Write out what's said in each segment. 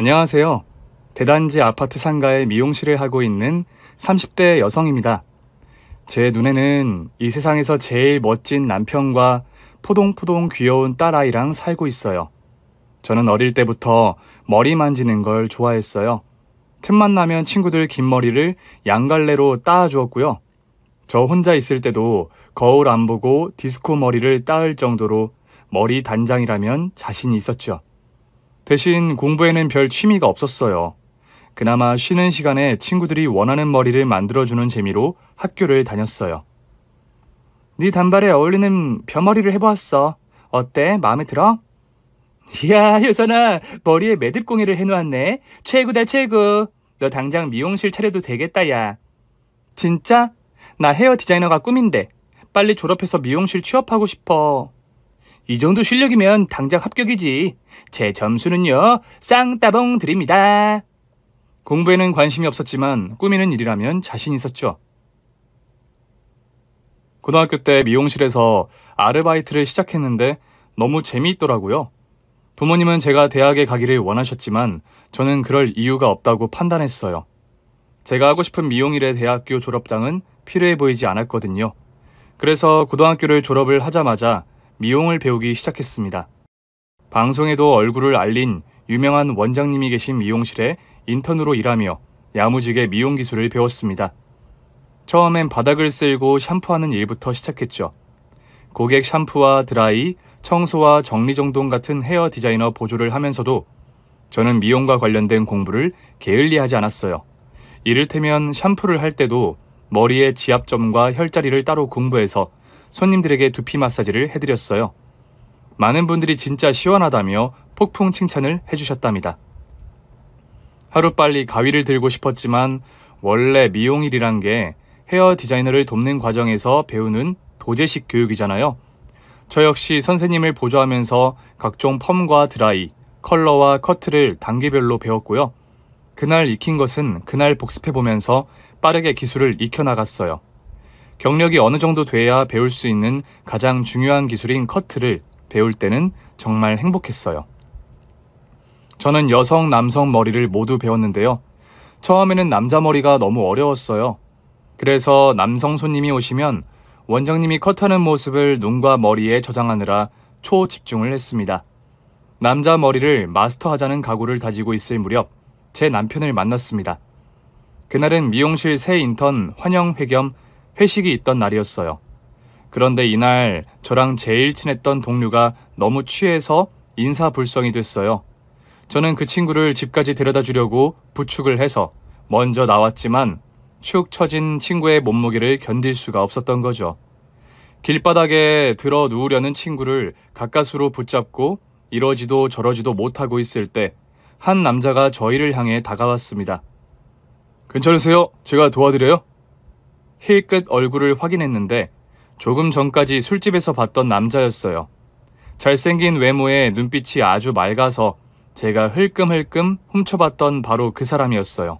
안녕하세요. 대단지 아파트 상가에 미용실을 하고 있는 30대 여성입니다. 제 눈에는 이 세상에서 제일 멋진 남편과 포동포동 귀여운 딸아이랑 살고 있어요. 저는 어릴 때부터 머리 만지는 걸 좋아했어요. 틈만 나면 친구들 긴 머리를 양갈래로 따주었고요. 저 혼자 있을 때도 거울 안 보고 디스코 머리를 따을 정도로 머리 단장이라면 자신이 있었죠. 대신 공부에는 별 취미가 없었어요. 그나마 쉬는 시간에 친구들이 원하는 머리를 만들어주는 재미로 학교를 다녔어요. 네 단발에 어울리는 벼머리를 해보았어. 어때? 마음에 들어? 이야, 효선아, 머리에 매듭공예를 해놓았네. 최고다, 최고. 너 당장 미용실 차려도 되겠다, 야. 진짜? 나 헤어 디자이너가 꿈인데. 빨리 졸업해서 미용실 취업하고 싶어. 이 정도 실력이면 당장 합격이지. 제 점수는요, 쌍따봉 드립니다. 공부에는 관심이 없었지만 꾸미는 일이라면 자신 있었죠. 고등학교 때 미용실에서 아르바이트를 시작했는데 너무 재미있더라고요. 부모님은 제가 대학에 가기를 원하셨지만 저는 그럴 이유가 없다고 판단했어요. 제가 하고 싶은 미용일의 대학교 졸업장은 필요해 보이지 않았거든요. 그래서 고등학교를 졸업을 하자마자 미용을 배우기 시작했습니다. 방송에도 얼굴을 알린 유명한 원장님이 계신 미용실에 인턴으로 일하며 야무지게 미용 기술을 배웠습니다. 처음엔 바닥을 쓸고 샴푸하는 일부터 시작했죠. 고객 샴푸와 드라이, 청소와 정리정돈 같은 헤어 디자이너 보조를 하면서도 저는 미용과 관련된 공부를 게을리하지 않았어요. 이를테면 샴푸를 할 때도 머리의 지압점과 혈자리를 따로 공부해서 손님들에게 두피 마사지를 해드렸어요. 많은 분들이 진짜 시원하다며 폭풍 칭찬을 해주셨답니다. 하루빨리 가위를 들고 싶었지만 원래 미용일이란 게 헤어 디자이너를 돕는 과정에서 배우는 도제식 교육이잖아요. 저 역시 선생님을 보조하면서 각종 펌과 드라이, 컬러와 커트를 단계별로 배웠고요. 그날 익힌 것은 그날 복습해보면서 빠르게 기술을 익혀나갔어요. 경력이 어느 정도 돼야 배울 수 있는 가장 중요한 기술인 커트를 배울 때는 정말 행복했어요. 저는 여성, 남성 머리를 모두 배웠는데요. 처음에는 남자 머리가 너무 어려웠어요. 그래서 남성 손님이 오시면 원장님이 컷하는 모습을 눈과 머리에 저장하느라 초집중을 했습니다. 남자 머리를 마스터하자는 각오를 다지고 있을 무렵 제 남편을 만났습니다. 그날은 미용실 새 인턴 환영회 겸 회식이 있던 날이었어요. 그런데 이날 저랑 제일 친했던 동료가 너무 취해서 인사불성이 됐어요. 저는 그 친구를 집까지 데려다 주려고 부축을 해서 먼저 나왔지만 축 처진 친구의 몸무게를 견딜 수가 없었던 거죠. 길바닥에 들어 누우려는 친구를 가까스로 붙잡고 이러지도 저러지도 못하고 있을 때 한 남자가 저희를 향해 다가왔습니다. 괜찮으세요? 제가 도와드려요? 힐끗 얼굴을 확인했는데 조금 전까지 술집에서 봤던 남자였어요. 잘생긴 외모에 눈빛이 아주 맑아서 제가 흘끔흘끔 훔쳐봤던 바로 그 사람이었어요.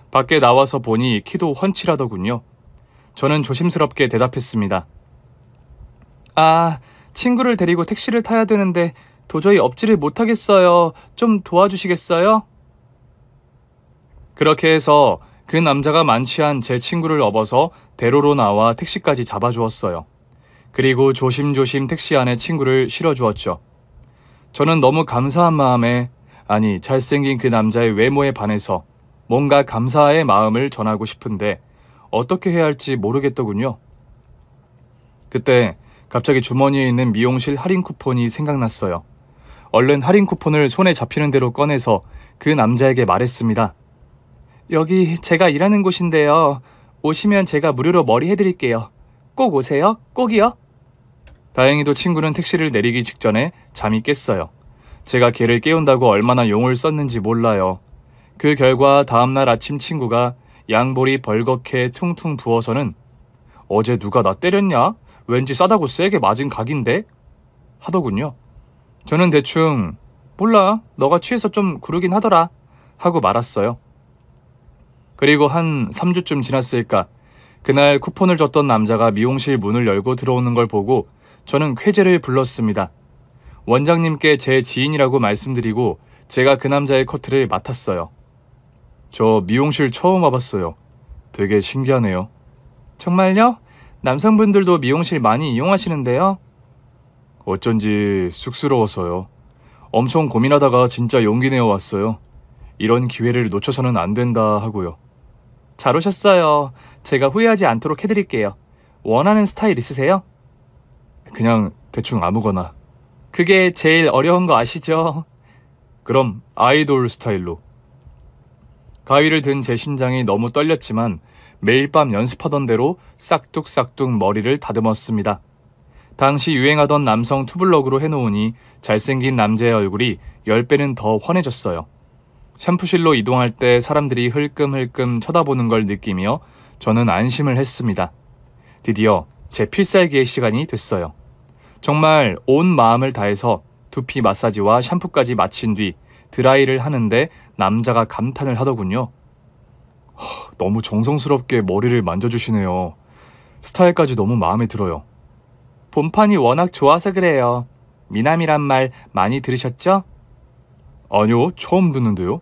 밖에 나와서 보니 키도 훤칠하더군요. 저는 조심스럽게 대답했습니다. 아, 친구를 데리고 택시를 타야 되는데 도저히 업지를 못하겠어요. 좀 도와주시겠어요? 그렇게 해서 그 남자가 만취한 제 친구를 업어서 대로로 나와 택시까지 잡아주었어요. 그리고 조심조심 택시 안에 친구를 실어주었죠. 저는 너무 감사한 마음에, 아니 잘생긴 그 남자의 외모에 반해서 뭔가 감사의 마음을 전하고 싶은데 어떻게 해야 할지 모르겠더군요. 그때 갑자기 주머니에 있는 미용실 할인 쿠폰이 생각났어요. 얼른 할인 쿠폰을 손에 잡히는 대로 꺼내서 그 남자에게 말했습니다. 여기 제가 일하는 곳인데요. 오시면 제가 무료로 머리 해드릴게요. 꼭 오세요. 꼭이요. 다행히도 친구는 택시를 내리기 직전에 잠이 깼어요. 제가 걔를 깨운다고 얼마나 용을 썼는지 몰라요. 그 결과 다음날 아침 친구가 양볼이 벌겋게 퉁퉁 부어서는 어제 누가 나 때렸냐? 왠지 싸다고 세게 맞은 각인데? 하더군요. 저는 대충 몰라, 너가 취해서 좀 구르긴 하더라 하고 말았어요. 그리고 한 3주쯤 지났을까 그날 쿠폰을 줬던 남자가 미용실 문을 열고 들어오는 걸 보고 저는 쾌재를 불렀습니다. 원장님께 제 지인이라고 말씀드리고 제가 그 남자의 커트를 맡았어요. 저 미용실 처음 와봤어요. 되게 신기하네요. 정말요? 남성분들도 미용실 많이 이용하시는데요? 어쩐지 쑥스러워서요. 엄청 고민하다가 진짜 용기 내어 왔어요. 이런 기회를 놓쳐서는 안 된다 하고요. 잘 오셨어요. 제가 후회하지 않도록 해드릴게요. 원하는 스타일 있으세요? 그냥 대충 아무거나. 그게 제일 어려운 거 아시죠? 그럼 아이돌 스타일로. 가위를 든 제 심장이 너무 떨렸지만 매일 밤 연습하던 대로 싹둑싹둑 머리를 다듬었습니다. 당시 유행하던 남성 투블럭으로 해놓으니 잘생긴 남자의 얼굴이 10배는 더 환해졌어요. 샴푸실로 이동할 때 사람들이 흘끔흘끔 쳐다보는 걸 느끼며 저는 안심을 했습니다. 드디어 제 필살기의 시간이 됐어요. 정말 온 마음을 다해서 두피 마사지와 샴푸까지 마친 뒤 드라이를 하는데 남자가 감탄을 하더군요. 너무 정성스럽게 머리를 만져주시네요. 스타일까지 너무 마음에 들어요. 본판이 워낙 좋아서 그래요. 미남이란 말 많이 들으셨죠? 아니요, 처음 듣는데요.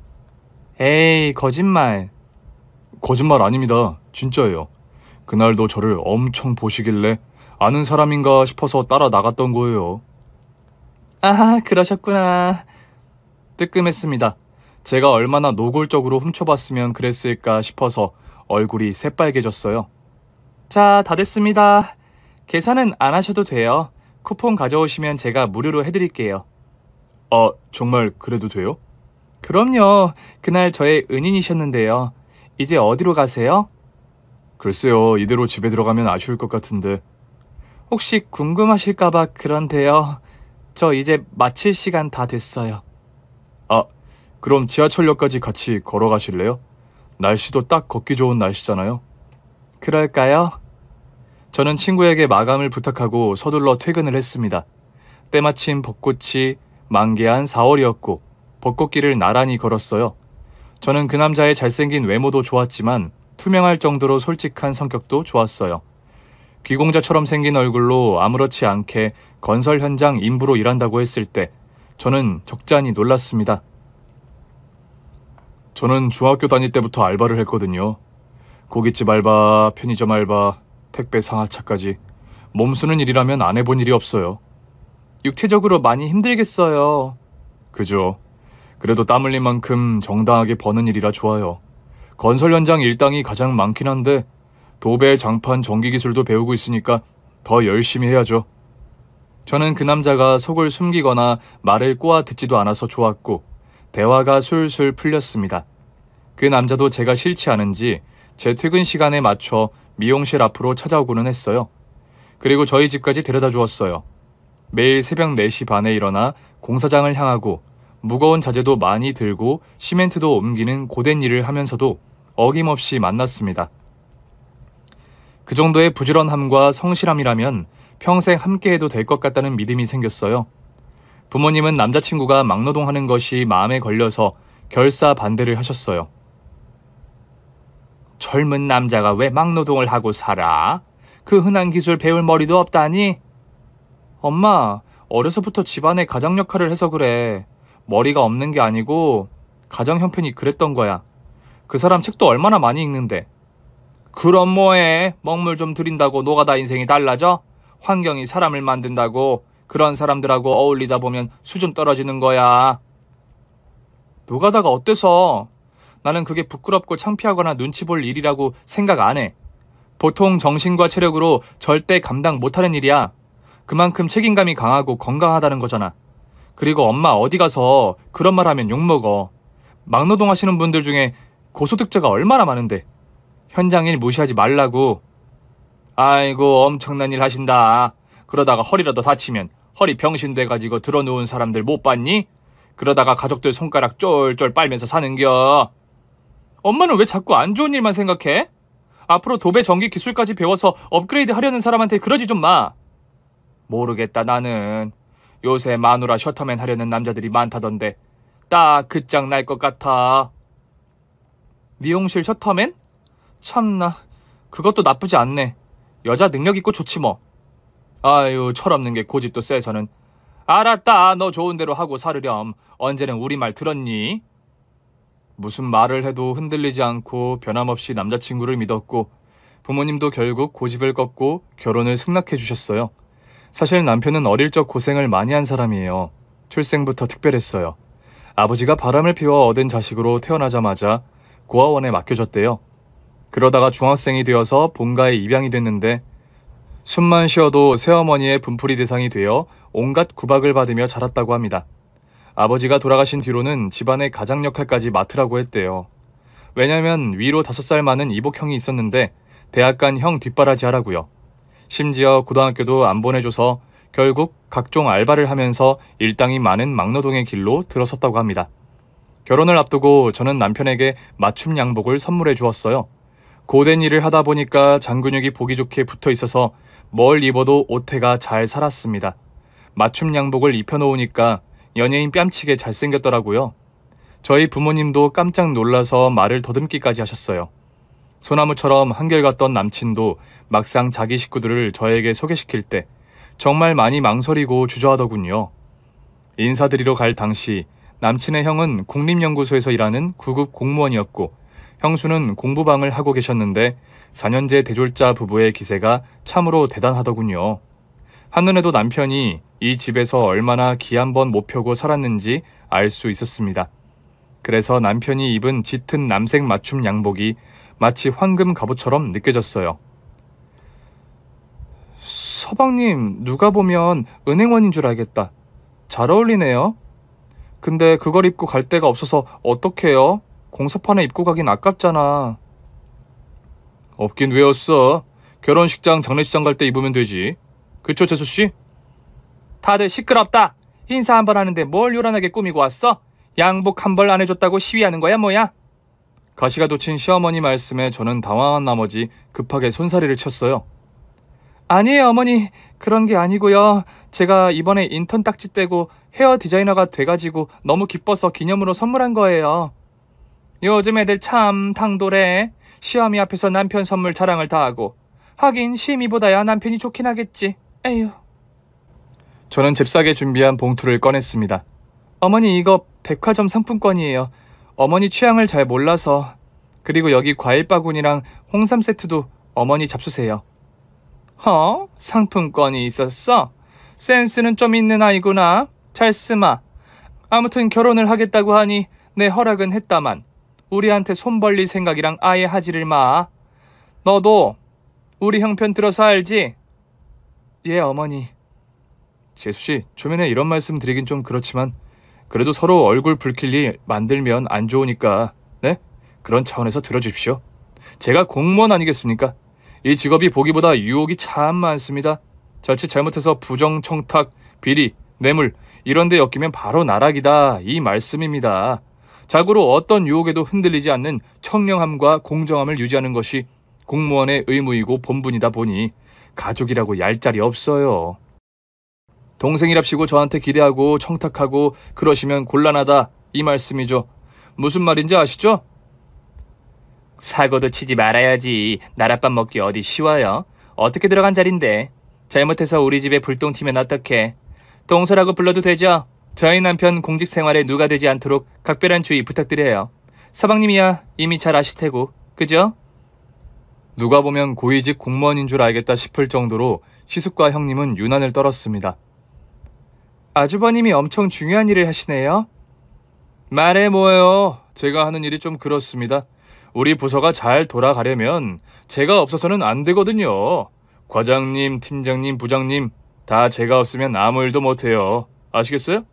에이, 거짓말. 거짓말 아닙니다. 진짜예요. 그날도 저를 엄청 보시길래 아는 사람인가 싶어서 따라 나갔던 거예요. 아, 그러셨구나. 뜨끔했습니다. 제가 얼마나 노골적으로 훔쳐봤으면 그랬을까 싶어서 얼굴이 새빨개졌어요. 자, 다 됐습니다. 계산은 안 하셔도 돼요. 쿠폰 가져오시면 제가 무료로 해드릴게요. 아, 정말 그래도 돼요? 그럼요. 그날 저의 은인이셨는데요. 이제 어디로 가세요? 글쎄요, 이대로 집에 들어가면 아쉬울 것 같은데. 혹시 궁금하실까봐 그런데요. 저 이제 마칠 시간 다 됐어요. 아, 그럼 지하철역까지 같이 걸어가실래요? 날씨도 딱 걷기 좋은 날씨잖아요. 그럴까요? 저는 친구에게 마감을 부탁하고 서둘러 퇴근을 했습니다. 때마침 벚꽃이 만개한 4월이었고 벚꽃길을 나란히 걸었어요. 저는 그 남자의 잘생긴 외모도 좋았지만 투명할 정도로 솔직한 성격도 좋았어요. 귀공자처럼 생긴 얼굴로 아무렇지 않게 건설 현장 인부로 일한다고 했을 때 저는 적잖이 놀랐습니다. 저는 중학교 다닐 때부터 알바를 했거든요. 고깃집 알바, 편의점 알바, 택배 상하차까지. 몸 쓰는 일이라면 안 해본 일이 없어요. 육체적으로 많이 힘들겠어요. 그죠. 그래도 땀 흘린 만큼 정당하게 버는 일이라 좋아요. 건설 현장 일당이 가장 많긴 한데 도배, 장판, 전기 기술도 배우고 있으니까 더 열심히 해야죠. 저는 그 남자가 속을 숨기거나 말을 꼬아 듣지도 않아서 좋았고 대화가 술술 풀렸습니다. 그 남자도 제가 싫지 않은지 제 퇴근 시간에 맞춰 미용실 앞으로 찾아오고는 했어요. 그리고 저희 집까지 데려다 주었어요. 매일 새벽 4시 반에 일어나 공사장을 향하고 무거운 자재도 많이 들고 시멘트도 옮기는 고된 일을 하면서도 어김없이 만났습니다. 그 정도의 부지런함과 성실함이라면 평생 함께해도 될 것 같다는 믿음이 생겼어요. 부모님은 남자친구가 막노동하는 것이 마음에 걸려서 결사 반대를 하셨어요. 젊은 남자가 왜 막노동을 하고 살아? 그 흔한 기술 배울 머리도 없다니? 엄마, 어려서부터 집안의 가장 역할을 해서 그래. 머리가 없는 게 아니고 가정 형편이 그랬던 거야. 그 사람 책도 얼마나 많이 읽는데. 그럼 뭐해? 먹물 좀 들인다고 노가다 인생이 달라져? 환경이 사람을 만든다고. 그런 사람들하고 어울리다 보면 수준 떨어지는 거야. 노가다가 어때서? 나는 그게 부끄럽고 창피하거나 눈치 볼 일이라고 생각 안 해. 보통 정신과 체력으로 절대 감당 못하는 일이야. 그만큼 책임감이 강하고 건강하다는 거잖아. 그리고 엄마 어디 가서 그런 말 하면 욕먹어. 막노동 하시는 분들 중에 고소득자가 얼마나 많은데. 현장 일 무시하지 말라고. 아이고, 엄청난 일 하신다. 그러다가 허리라도 다치면 허리 병신 돼가지고 들어누운 사람들 못 봤니? 그러다가 가족들 손가락 쫄쫄 빨면서 사는겨. 엄마는 왜 자꾸 안 좋은 일만 생각해? 앞으로 도배 전기 기술까지 배워서 업그레이드 하려는 사람한테 그러지 좀 마. 모르겠다 나는. 요새 마누라 셔터맨 하려는 남자들이 많다던데 딱 끝장 날 것 같아. 미용실 셔터맨? 참나, 그것도 나쁘지 않네. 여자 능력 있고 좋지 뭐. 아유, 철없는 게 고집도 세서는. 알았다. 너 좋은 대로 하고 살으렴. 언제는 우리 말 들었니? 무슨 말을 해도 흔들리지 않고 변함없이 남자친구를 믿었고 부모님도 결국 고집을 꺾고 결혼을 승낙해 주셨어요. 사실 남편은 어릴 적 고생을 많이 한 사람이에요. 출생부터 특별했어요. 아버지가 바람을 피워 얻은 자식으로 태어나자마자 고아원에 맡겨졌대요. 그러다가 중학생이 되어서 본가에 입양이 됐는데 숨만 쉬어도 새어머니의 분풀이 대상이 되어 온갖 구박을 받으며 자랐다고 합니다. 아버지가 돌아가신 뒤로는 집안의 가장 역할까지 맡으라고 했대요. 왜냐면 위로 5살 많은 이복형이 있었는데 대학 간 형 뒷바라지 하라고요. 심지어 고등학교도 안 보내줘서 결국 각종 알바를 하면서 일당이 많은 막노동의 길로 들어섰다고 합니다. 결혼을 앞두고 저는 남편에게 맞춤 양복을 선물해 주었어요. 고된 일을 하다 보니까 장근육이 보기 좋게 붙어 있어서 뭘 입어도 오태가 잘 살았습니다. 맞춤 양복을 입혀놓으니까 연예인 뺨치게 잘생겼더라고요. 저희 부모님도 깜짝 놀라서 말을 더듬기까지 하셨어요. 소나무처럼 한결같던 남친도 막상 자기 식구들을 저에게 소개시킬 때 정말 많이 망설이고 주저하더군요. 인사드리러 갈 당시 남친의 형은 국립연구소에서 일하는 9급 공무원이었고 형수는 공부방을 하고 계셨는데 4년제 대졸자 부부의 기세가 참으로 대단하더군요. 한눈에도 남편이 이 집에서 얼마나 기 한 번 못 펴고 살았는지 알 수 있었습니다. 그래서 남편이 입은 짙은 남색 맞춤 양복이 마치 황금 갑옷처럼 느껴졌어요. 서방님, 누가 보면 은행원인 줄 알겠다. 잘 어울리네요. 근데 그걸 입고 갈 데가 없어서 어떡해요? 공사판에 입고 가긴 아깝잖아. 없긴 왜 없어? 결혼식장, 장례식장 갈 때 입으면 되지. 그쵸, 재수씨? 다들 시끄럽다. 인사 한 번 하는데 뭘 요란하게 꾸미고 왔어? 양복 한 벌 안 해줬다고 시위하는 거야, 뭐야? 가시가 돋친 시어머니 말씀에 저는 당황한 나머지 급하게 손사래를 쳤어요. 아니에요, 어머니. 그런 게 아니고요. 제가 이번에 인턴 딱지 떼고 헤어 디자이너가 돼가지고 너무 기뻐서 기념으로 선물한 거예요. 요즘 애들 참 당돌해. 시어미 앞에서 남편 선물 자랑을 다 하고. 하긴 시미보다야 남편이 좋긴 하겠지. 에휴. 저는 잽싸게 준비한 봉투를 꺼냈습니다. 어머니, 이거 백화점 상품권이에요. 어머니 취향을 잘 몰라서. 그리고 여기 과일 바구니랑 홍삼 세트도 어머니 잡수세요. 상품권이 있었어? 센스는 좀 있는 아이구나. 잘 쓰마. 아무튼 결혼을 하겠다고 하니 내 허락은 했다만 우리한테 손 벌릴 생각이랑 아예 하지를 마. 너도 우리 형편 들어서 알지? 예, 어머니. 재수씨, 초면에 이런 말씀 드리긴 좀 그렇지만 그래도 서로 얼굴 붉힐 일 만들면 안 좋으니까, 네? 그런 차원에서 들어주십시오. 제가 공무원 아니겠습니까? 이 직업이 보기보다 유혹이 참 많습니다. 자칫 잘못해서 부정, 청탁, 비리, 뇌물 이런 데 엮이면 바로 나락이다, 이 말씀입니다. 자고로 어떤 유혹에도 흔들리지 않는 청량함과 공정함을 유지하는 것이 공무원의 의무이고 본분이다 보니 가족이라고 얄짤이 없어요. 동생이랍시고 저한테 기대하고 청탁하고 그러시면 곤란하다, 이 말씀이죠. 무슨 말인지 아시죠? 사고도 치지 말아야지. 나랏밥 먹기 어디 쉬워요. 어떻게 들어간 자리인데. 잘못해서 우리 집에 불똥 튀면 어떡해. 동서라고 불러도 되죠? 저희 남편 공직 생활에 누가 되지 않도록 각별한 주의 부탁드려요. 서방님이야 이미 잘 아실 테고, 그죠? 누가 보면 고위직 공무원인 줄 알겠다 싶을 정도로 시숙과 형님은 유난을 떨었습니다. 아주버님이 엄청 중요한 일을 하시네요. 말해 뭐예요. 제가 하는 일이 좀 그렇습니다. 우리 부서가 잘 돌아가려면 제가 없어서는 안 되거든요. 과장님, 팀장님, 부장님 다 제가 없으면 아무 일도 못해요. 아시겠어요?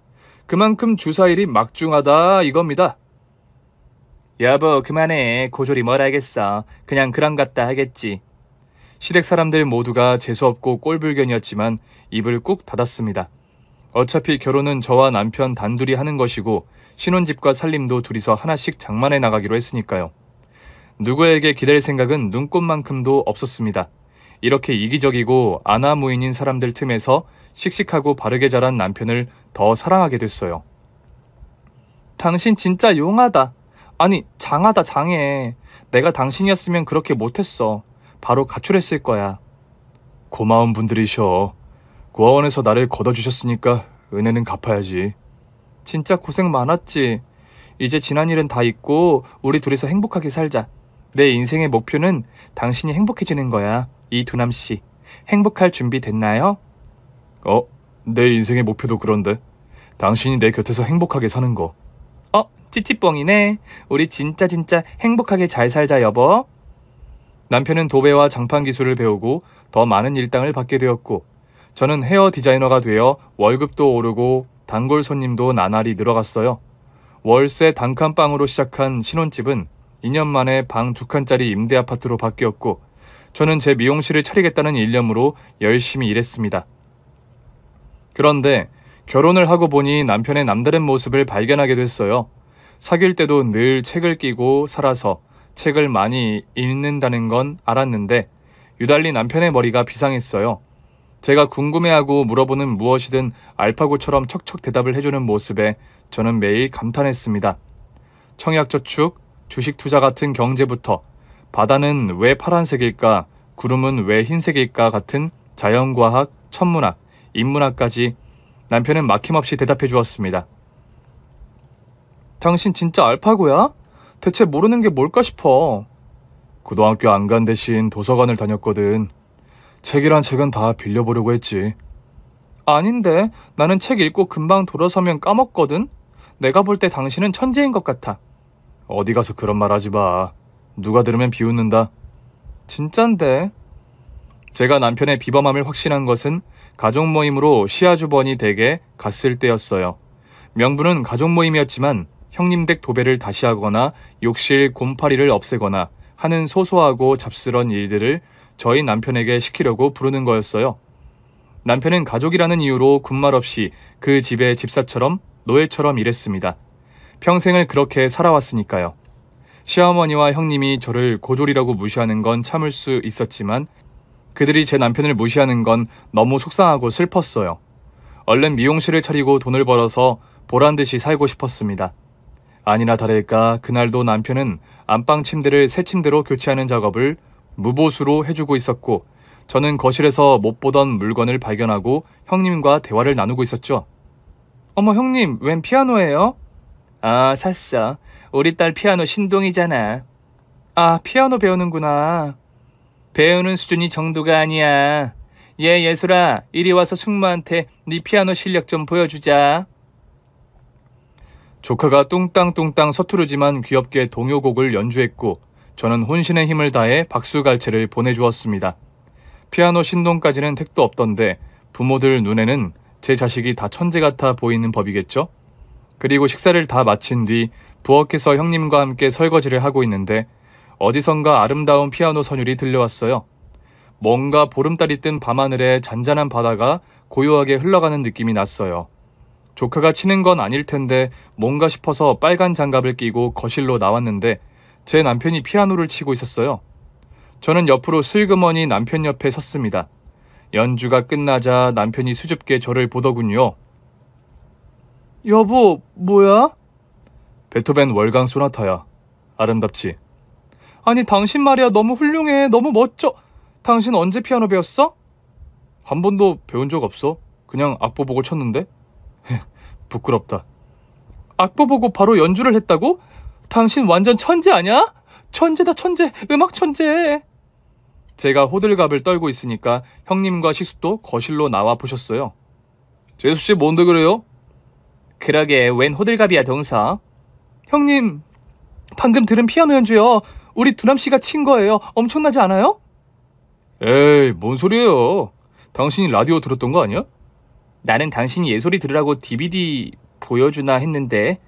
그만큼 주사일이 막중하다 이겁니다. 여보, 그만해. 고졸이 뭘 알겠어. 그냥 그런 같다 하겠지. 시댁 사람들 모두가 재수없고 꼴불견이었지만 입을 꾹 닫았습니다. 어차피 결혼은 저와 남편 단둘이 하는 것이고 신혼집과 살림도 둘이서 하나씩 장만해 나가기로 했으니까요. 누구에게 기댈 생각은 눈꼽만큼도 없었습니다. 이렇게 이기적이고 아나무인인 사람들 틈에서 씩씩하고 바르게 자란 남편을 더 사랑하게 됐어요. 당신 진짜 용하다. 아니, 장하다, 장해. 내가 당신이었으면 그렇게 못했어. 바로 가출했을 거야. 고마운 분들이셔. 고아원에서 나를 걷어주셨으니까 은혜는 갚아야지. 진짜 고생 많았지. 이제 지난 일은 다 잊고 우리 둘이서 행복하게 살자. 내 인생의 목표는 당신이 행복해지는 거야. 이두남 씨. 행복할 준비 됐나요? 내 인생의 목표도 그런데. 당신이 내 곁에서 행복하게 사는 거. 찌찌뽕이네. 우리 진짜 행복하게 잘 살자, 여보. 남편은 도배와 장판 기술을 배우고 더 많은 일당을 받게 되었고, 저는 헤어 디자이너가 되어 월급도 오르고 단골 손님도 나날이 늘어갔어요. 월세 단칸방으로 시작한 신혼집은 2년 만에 방 2칸짜리 임대 아파트로 바뀌었고, 저는 제 미용실을 차리겠다는 일념으로 열심히 일했습니다. 그런데 결혼을 하고 보니 남편의 남다른 모습을 발견하게 됐어요. 사귈 때도 늘 책을 끼고 살아서 책을 많이 읽는다는 건 알았는데 유달리 남편의 머리가 비상했어요. 제가 궁금해하고 물어보는 무엇이든 알파고처럼 척척 대답을 해주는 모습에 저는 매일 감탄했습니다. 청약저축, 주식투자 같은 경제부터 바다는 왜 파란색일까, 구름은 왜 흰색일까 같은 자연과학, 천문학, 인문학까지 남편은 막힘없이 대답해 주었습니다. 당신 진짜 알파고야? 대체 모르는 게 뭘까 싶어. 고등학교 안 간 대신 도서관을 다녔거든. 책이란 책은 다 빌려보려고 했지. 아닌데, 나는 책 읽고 금방 돌아서면 까먹거든? 내가 볼 때 당신은 천재인 것 같아. 어디 가서 그런 말 하지 마. 누가 들으면 비웃는다. 진짠데. 제가 남편의 비범함을 확신한 것은 가족 모임으로 시아주번이 댁에 갔을 때였어요. 명분은 가족 모임이었지만 형님 댁 도배를 다시 하거나 욕실 곰팡이를 없애거나 하는 소소하고 잡스런 일들을 저희 남편에게 시키려고 부르는 거였어요. 남편은 가족이라는 이유로 군말 없이 그 집의 집사처럼 노예처럼 일했습니다. 평생을 그렇게 살아왔으니까요. 시어머니와 형님이 저를 고졸이라고 무시하는 건 참을 수 있었지만 그들이 제 남편을 무시하는 건 너무 속상하고 슬펐어요. 얼른 미용실을 차리고 돈을 벌어서 보란듯이 살고 싶었습니다. 아니나 다를까 그날도 남편은 안방 침대를 새 침대로 교체하는 작업을 무보수로 해주고 있었고 저는 거실에서 못 보던 물건을 발견하고 형님과 대화를 나누고 있었죠. 어머 형님, 웬 피아노예요? 아, 샀어. 우리 딸 피아노 신동이잖아. 아, 피아노 배우는구나. 배우는 수준이 정도가 아니야. 얘 예술아, 이리 와서 숙모한테 네 피아노 실력 좀 보여주자. 조카가 뚱땅뚱땅 서투르지만 귀엽게 동요곡을 연주했고 저는 혼신의 힘을 다해 박수갈채를 보내주었습니다. 피아노 신동까지는 택도 없던데 부모들 눈에는 제 자식이 다 천재 같아 보이는 법이겠죠? 그리고 식사를 다 마친 뒤 부엌에서 형님과 함께 설거지를 하고 있는데 어디선가 아름다운 피아노 선율이 들려왔어요. 뭔가 보름달이 뜬 밤하늘에 잔잔한 바다가 고요하게 흘러가는 느낌이 났어요. 조카가 치는 건 아닐 텐데 뭔가 싶어서 빨간 장갑을 끼고 거실로 나왔는데 제 남편이 피아노를 치고 있었어요. 저는 옆으로 슬그머니 남편 옆에 섰습니다. 연주가 끝나자 남편이 수줍게 저를 보더군요. 여보, 뭐야? 베토벤 월강 소나타야. 아름답지? 아니 당신 말이야 너무 훌륭해. 너무 멋져. 당신 언제 피아노 배웠어? 한 번도 배운 적 없어. 그냥 악보 보고 쳤는데. 부끄럽다. 악보 보고 바로 연주를 했다고? 당신 완전 천재 아니야? 천재다 천재. 음악 천재. 제가 호들갑을 떨고 있으니까 형님과 시숙도 거실로 나와 보셨어요. 재수씨 뭔데 그래요? 그러게 웬 호들갑이야 동서. 형님 방금 들은 피아노 연주요. 우리 두남씨가 친 거예요. 엄청나지 않아요? 에이 뭔 소리예요. 당신이 라디오 들었던 거 아니야? 나는 당신이 예솔이 들으라고 DVD 보여주나 했는데.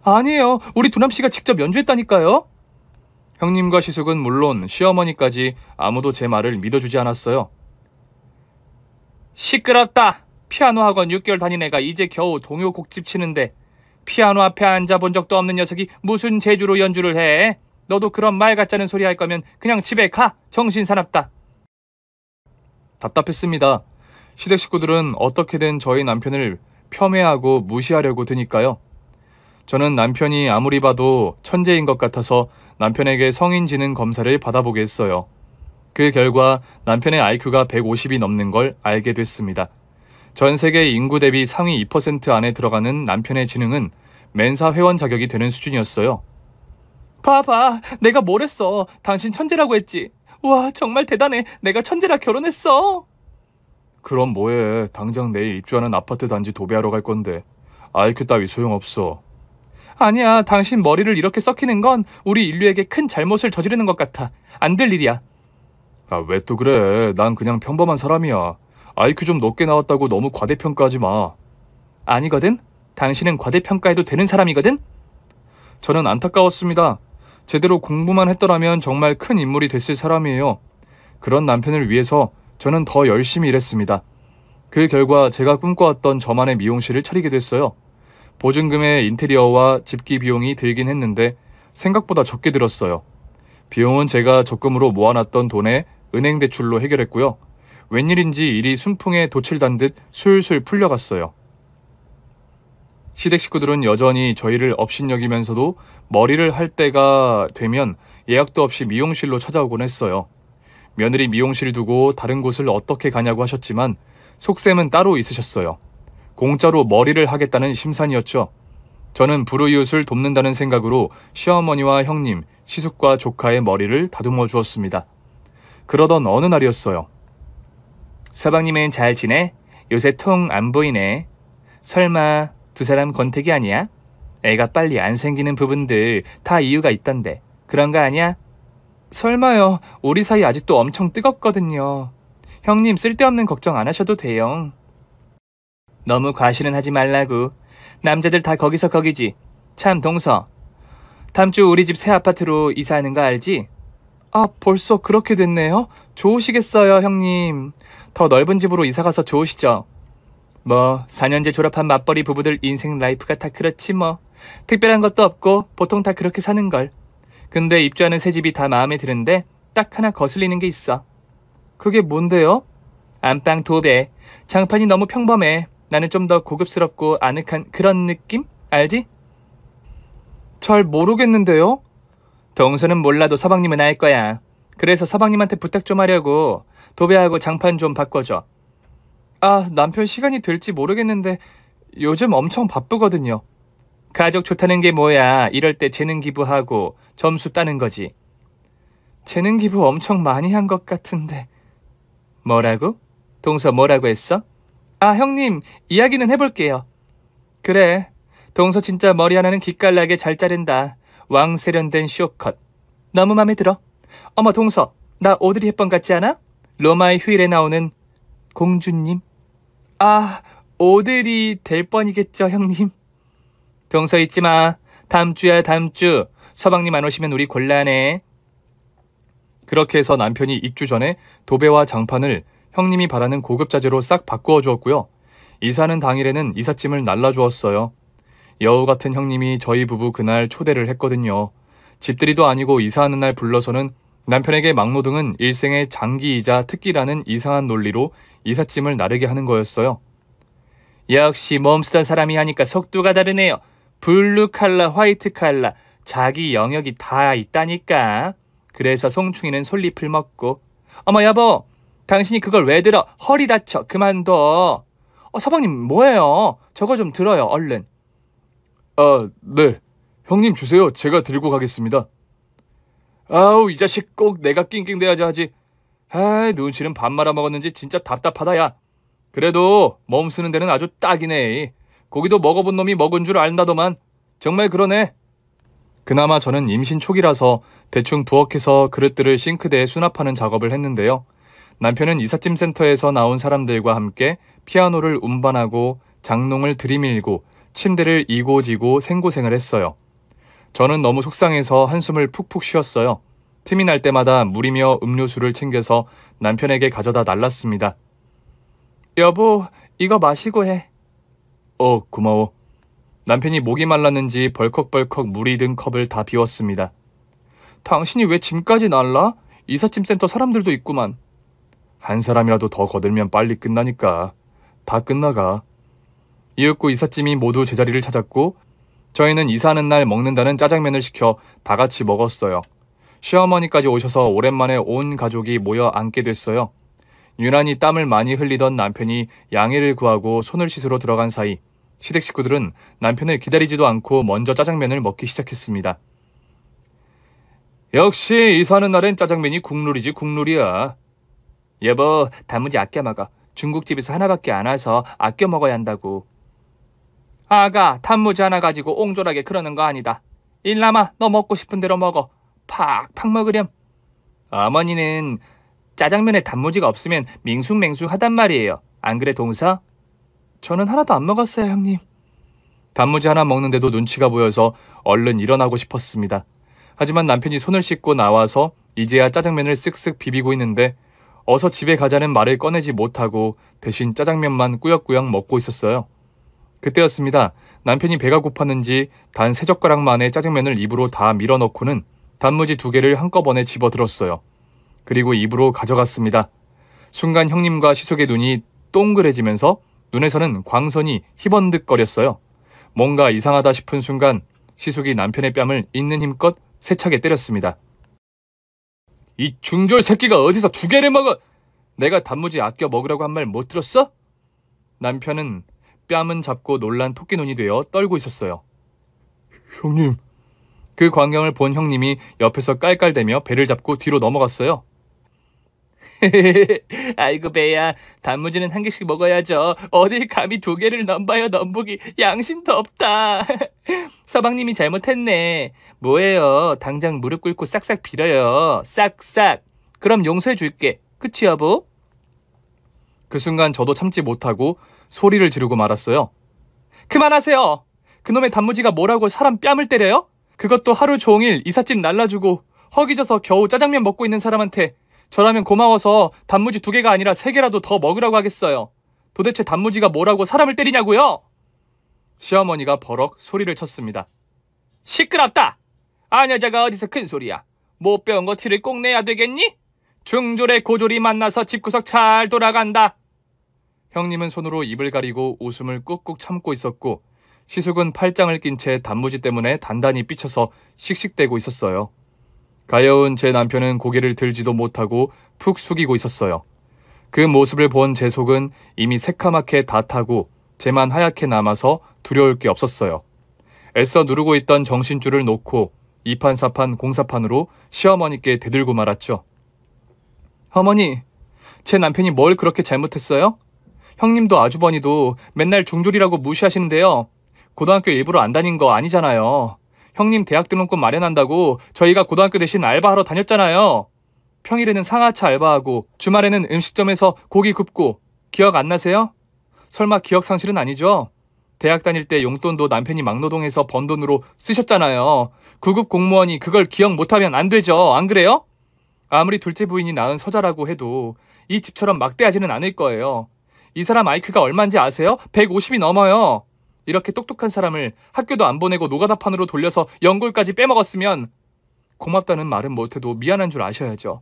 아니에요. 우리 두남씨가 직접 연주했다니까요. 형님과 시숙은 물론 시어머니까지 아무도 제 말을 믿어주지 않았어요. 시끄럽다. 피아노 학원 6개월 다닌 애가 이제 겨우 동요 곡집 치는데 피아노 앞에 앉아본 적도 없는 녀석이 무슨 재주로 연주를 해. 너도 그런 말 같자는 소리 할 거면 그냥 집에 가. 정신 사납다. 답답했습니다. 시댁 식구들은 어떻게든 저희 남편을 폄훼하고 무시하려고 드니까요. 저는 남편이 아무리 봐도 천재인 것 같아서 남편에게 성인지능 검사를 받아보게 했어요. 그 결과 남편의 IQ가 150이 넘는 걸 알게 됐습니다. 전 세계 인구 대비 상위 2% 안에 들어가는 남편의 지능은 멘사 회원 자격이 되는 수준이었어요. 봐봐, 내가 뭘 했어. 당신 천재라고 했지. 와, 정말 대단해. 내가 천재라 결혼했어. 그럼 뭐해. 당장 내일 입주하는 아파트 단지 도배하러 갈 건데. IQ 따위 소용없어. 아니야, 당신 머리를 이렇게 썩히는 건 우리 인류에게 큰 잘못을 저지르는 것 같아. 안 될 일이야. 아, 왜 또 그래. 난 그냥 평범한 사람이야. IQ 좀 높게 나왔다고 너무 과대평가하지 마. 아니거든. 당신은 과대평가해도 되는 사람이거든. 저는 안타까웠습니다. 제대로 공부만 했더라면 정말 큰 인물이 됐을 사람이에요. 그런 남편을 위해서 저는 더 열심히 일했습니다. 그 결과 제가 꿈꿔왔던 저만의 미용실을 차리게 됐어요. 보증금의 인테리어와 집기 비용이 들긴 했는데 생각보다 적게 들었어요. 비용은 제가 적금으로 모아놨던 돈에 은행 대출로 해결했고요. 웬일인지 일이 순풍에 돛을 단 듯 술술 풀려갔어요. 시댁 식구들은 여전히 저희를 업신여기면서도 머리를 할 때가 되면 예약도 없이 미용실로 찾아오곤 했어요. 며느리 미용실 두고 다른 곳을 어떻게 가냐고 하셨지만 속셈은 따로 있으셨어요. 공짜로 머리를 하겠다는 심산이었죠. 저는 불우이웃을 돕는다는 생각으로 시어머니와 형님, 시숙과 조카의 머리를 다듬어 주었습니다. 그러던 어느 날이었어요. 서방님은 잘 지내? 요새 통 안 보이네. 설마 두 사람 권태기 아니야? 애가 빨리 안 생기는 부분들 다 이유가 있던데. 그런 거 아니야? 설마요. 우리 사이 아직도 엄청 뜨겁거든요. 형님 쓸데없는 걱정 안 하셔도 돼요. 너무 과실은 하지 말라고. 남자들 다 거기서 거기지. 참 동서. 다음 주 우리 집 새 아파트로 이사하는 거 알지? 아, 벌써 그렇게 됐네요? 좋으시겠어요, 형님. 더 넓은 집으로 이사가서 좋으시죠? 뭐 4년제 졸업한 맞벌이 부부들 인생 라이프가 다 그렇지 뭐. 특별한 것도 없고 보통 다 그렇게 사는걸. 근데 입주하는 새 집이 다 마음에 드는데 딱 하나 거슬리는 게 있어. 그게 뭔데요? 안방 도배. 장판이 너무 평범해. 나는 좀 더 고급스럽고 아늑한 그런 느낌? 알지? 잘 모르겠는데요? 동서는 몰라도 서방님은 알 거야. 그래서 서방님한테 부탁 좀 하려고. 도배하고 장판 좀 바꿔줘. 아, 남편 시간이 될지 모르겠는데 요즘 엄청 바쁘거든요. 가족 좋다는 게 뭐야. 이럴 때 재능 기부하고 점수 따는 거지. 재능 기부 엄청 많이 한 것 같은데. 뭐라고? 동서 뭐라고 했어? 아, 형님, 이야기는 해볼게요. 그래, 동서 진짜 머리 하나는 기깔나게 잘 자른다. 왕 세련된 쇼컷. 너무 맘에 들어. 어머, 동서, 나 오드리 헵번 같지 않아? 로마의 휴일에 나오는 공주님. 아, 오드리 될 뻔이겠죠, 형님. 동서 잊지 마. 다음 주야, 다음 주. 서방님 안 오시면 우리 곤란해. 그렇게 해서 남편이 입주 전에 도배와 장판을 형님이 바라는 고급 자재로 싹 바꾸어 주었고요. 이사는 당일에는 이삿짐을 날라주었어요. 여우 같은 형님이 저희 부부 그날 초대를 했거든요. 집들이도 아니고 이사하는 날 불러서는 남편에게 막노동은 일생의 장기이자 특기라는 이상한 논리로 이삿짐을 나르게 하는 거였어요. 역시 몸 쓰던 사람이 하니까 속도가 다르네요. 블루 칼라, 화이트 칼라, 자기 영역이 다 있다니까. 그래서 송충이는 솔잎을 먹고. 어머 여보, 당신이 그걸 왜 들어? 허리 다쳐. 그만둬. 서방님 뭐예요? 저거 좀 들어요, 얼른. 아, 네. 형님 주세요. 제가 들고 가겠습니다. 아우, 이 자식 꼭 내가 낑낑대야지 하지. 아이, 눈치는 밥 말아먹었는지 진짜 답답하다, 야. 그래도 몸 쓰는 데는 아주 딱이네. 고기도 먹어본 놈이 먹은 줄 안다더만. 정말 그러네. 그나마 저는 임신 초기라서 대충 부엌에서 그릇들을 싱크대에 수납하는 작업을 했는데요. 남편은 이삿짐 센터에서 나온 사람들과 함께 피아노를 운반하고 장롱을 들이밀고 침대를 이고지고 생고생을 했어요. 저는 너무 속상해서 한숨을 푹푹 쉬었어요. 틈이 날 때마다 물이며 음료수를 챙겨서 남편에게 가져다 날랐습니다. 여보, 이거 마시고 해. 고마워. 남편이 목이 말랐는지 벌컥벌컥 물이 든 컵을 다 비웠습니다. 당신이 왜 짐까지 날라? 이삿짐 센터 사람들도 있구만. 한 사람이라도 더 거들면 빨리 끝나니까. 다 끝나가. 이윽고 이삿짐이 모두 제자리를 찾았고 저희는 이사하는 날 먹는다는 짜장면을 시켜 다 같이 먹었어요. 시어머니까지 오셔서 오랜만에 온 가족이 모여 앉게 됐어요. 유난히 땀을 많이 흘리던 남편이 양해를 구하고 손을 씻으러 들어간 사이 시댁 식구들은 남편을 기다리지도 않고 먼저 짜장면을 먹기 시작했습니다. 역시 이사하는 날엔 짜장면이 국룰이지 국룰이야. 여보, 단무지 아껴 먹어. 중국집에서 하나밖에 안 와서 아껴 먹어야 한다고. 아가, 단무지 하나 가지고 옹졸하게 그러는 거 아니다. 일남아, 너 먹고 싶은 대로 먹어. 팍팍 먹으렴. 어머니는 짜장면에 단무지가 없으면 밍숭맹숭하단 말이에요. 안 그래, 동서? 저는 하나도 안 먹었어요, 형님. 단무지 하나 먹는데도 눈치가 보여서 얼른 일어나고 싶었습니다. 하지만 남편이 손을 씻고 나와서 이제야 짜장면을 쓱쓱 비비고 있는데 어서 집에 가자는 말을 꺼내지 못하고 대신 짜장면만 꾸역꾸역 먹고 있었어요. 그때였습니다. 남편이 배가 고팠는지 단 3젓가락만의 짜장면을 입으로 다 밀어넣고는 단무지 2개를 한꺼번에 집어들었어요. 그리고 입으로 가져갔습니다. 순간 형님과 시숙의 눈이 동그래지면서 눈에서는 광선이 희번득거렸어요. 뭔가 이상하다 싶은 순간 시숙이 남편의 뺨을 있는 힘껏 세차게 때렸습니다. 이 중졸 새끼가 어디서 2개를 먹어! 내가 단무지 아껴 먹으라고 한 말 못 들었어? 남편은 뺨은 잡고 놀란 토끼눈이 되어 떨고 있었어요. 형님. 그 광경을 본 형님이 옆에서 깔깔대며 배를 잡고 뒤로 넘어갔어요. 아이고 배야, 단무지는 1개씩 먹어야죠. 어딜 감히 2개를 넘봐요. 넘보기 양심도 없다. 서방님이 잘못했네. 뭐예요, 당장 무릎 꿇고 싹싹 빌어요. 싹싹. 그럼 용서해 줄게. 그치 여보? 그 순간 저도 참지 못하고 소리를 지르고 말았어요. 그만하세요. 그놈의 단무지가 뭐라고 사람 뺨을 때려요? 그것도 하루 종일 이삿짐 날라주고 허기져서 겨우 짜장면 먹고 있는 사람한테 저라면 고마워서 단무지 2개가 아니라 3개라도 더 먹으라고 하겠어요. 도대체 단무지가 뭐라고 사람을 때리냐고요? 시어머니가 버럭 소리를 쳤습니다. 시끄럽다! 아 여자가 어디서 큰 소리야. 못 배운 거 티를 꼭 내야 되겠니? 중졸의 고졸이 만나서 집구석 잘 돌아간다. 형님은 손으로 입을 가리고 웃음을 꾹꾹 참고 있었고 시숙은 팔짱을 낀 채 단무지 때문에 단단히 삐쳐서 씩씩대고 있었어요. 가여운 제 남편은 고개를 들지도 못하고 푹 숙이고 있었어요. 그 모습을 본 제 속은 이미 새카맣게 다 타고 제만 하얗게 남아서 두려울 게 없었어요. 애써 누르고 있던 정신줄을 놓고 이판사판 공사판으로 시어머니께 대들고 말았죠. 어머니, 제 남편이 뭘 그렇게 잘못했어요? 형님도 아주버니도 맨날 중졸이라고 무시하시는데요. 고등학교 일부러 안 다닌 거 아니잖아요. 형님 대학 등록금 마련한다고 저희가 고등학교 대신 알바하러 다녔잖아요. 평일에는 상하차 알바하고 주말에는 음식점에서 고기 굽고. 기억 안 나세요? 설마 기억 상실은 아니죠? 대학 다닐 때 용돈도 남편이 막노동해서 번 돈으로 쓰셨잖아요. 구급 공무원이 그걸 기억 못하면 안 되죠. 안 그래요? 아무리 둘째 부인이 낳은 서자라고 해도 이 집처럼 막대하지는 않을 거예요. 이 사람 IQ가 얼마인지 아세요? 150이 넘어요. 이렇게 똑똑한 사람을 학교도 안 보내고 노가다판으로 돌려서 연골까지 빼먹었으면 고맙다는 말은 못해도 미안한 줄 아셔야죠.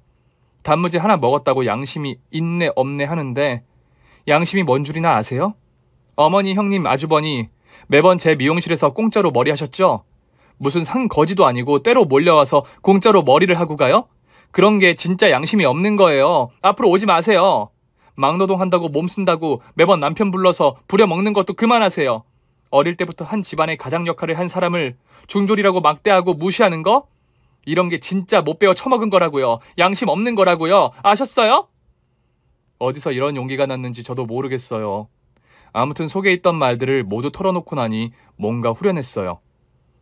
단무지 하나 먹었다고 양심이 있네 없네 하는데 양심이 뭔 줄이나 아세요? 어머니, 형님, 아주버니 매번 제 미용실에서 공짜로 머리 하셨죠? 무슨 상거지도 아니고 때로 몰려와서 공짜로 머리를 하고 가요? 그런 게 진짜 양심이 없는 거예요. 앞으로 오지 마세요. 막노동 한다고 몸 쓴다고 매번 남편 불러서 부려먹는 것도 그만하세요. 어릴 때부터 한 집안의 가장 역할을 한 사람을 중졸이라고 막대하고 무시하는 거? 이런 게 진짜 못 배워 처먹은 거라고요. 양심 없는 거라고요. 아셨어요? 어디서 이런 용기가 났는지 저도 모르겠어요. 아무튼 속에 있던 말들을 모두 털어놓고 나니 뭔가 후련했어요.